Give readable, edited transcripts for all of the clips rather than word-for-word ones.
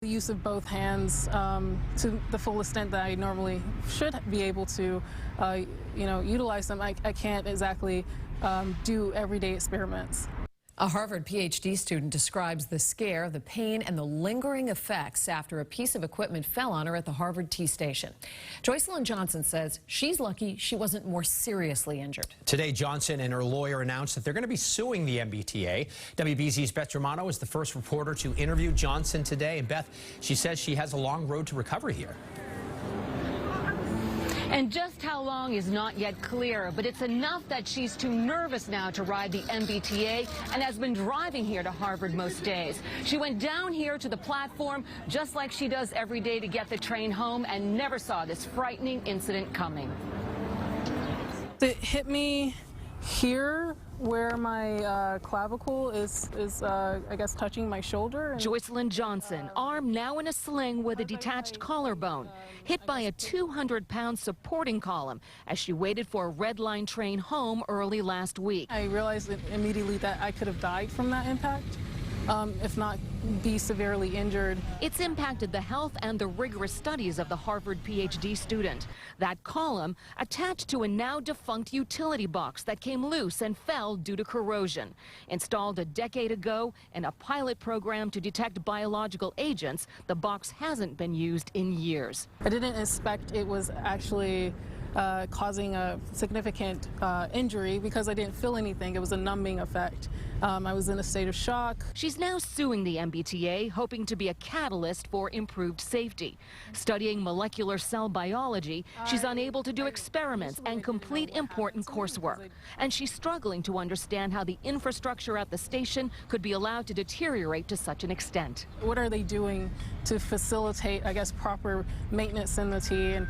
The use of both hands to the full extent that I normally should be able to, utilize them. I can't exactly do everyday experiments. A Harvard PhD student describes the scare, the pain, and the lingering effects after a piece of equipment fell on her at the Harvard T station. Joycelyn Johnson says she's lucky she wasn't more seriously injured. Today, Johnson and her lawyer announced that they're going to be suing the MBTA. WBZ's Beth Germano is the first reporter to interview Johnson today. And Beth, she says she has a long road to recovery here. And just how long is not yet clear, but it's enough that she's too nervous now to ride the MBTA and has been driving here to Harvard most days. She went down here to the platform just like she does every day to get the train home and never saw this frightening incident coming. It hit me here where my clavicle is I guess, touching my shoulder. Joycelyn Johnson, arm now in a sling with a detached collarbone, hit by a 200-pound supporting column as she waited for a Red Line train home early last week. I realized immediately that I could have died from that impact, if not be severely injured. It's impacted the health and the rigorous studies of the Harvard PhD student. That column attached to a now defunct utility box that came loose and fell due to corrosion. Installed a decade ago in a pilot program to detect biological agents, the box hasn't been used in years. I didn't expect it was actually causing a significant injury because I didn't feel anything. It was a numbing effect. I was in a state of shock. She's now suing the MBTA, hoping to be a catalyst for improved safety. Studying molecular cell biology, she's unable to do experiments and complete important coursework. And she's struggling to understand how the infrastructure at the station could be allowed to deteriorate to such an extent. What are they doing to facilitate, I guess, proper maintenance in the T, and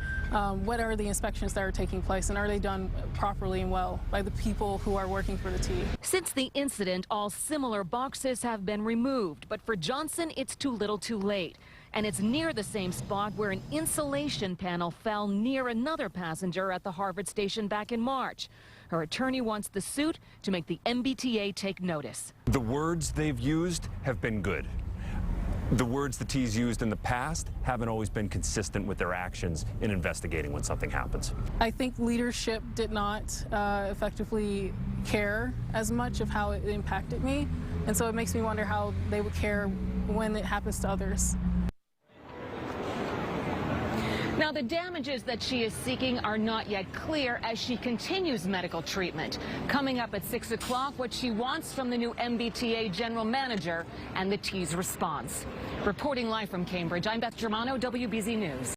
what are the inspections that are taking place, and are they done properly and well by the people who are working for the T? Since the incident, all similar boxes have been removed, but for Johnson, it's too little too late. And it's near the same spot where an insulation panel fell near another passenger at the Harvard station back in March. Her attorney wants the suit to make the MBTA take notice. The words they've used have been good. The words the T's used in the past haven't always been consistent with their actions in investigating when something happens. I think leadership did not effectively care as much of how it impacted me, and so it makes me wonder how they would care when it happens to others. Now, the damages that she is seeking are not yet clear as she continues medical treatment. Coming up at 6 o'clock, what she wants from the new MBTA general manager and the T's response. Reporting live from Cambridge, I'm Beth Germano, WBZ News.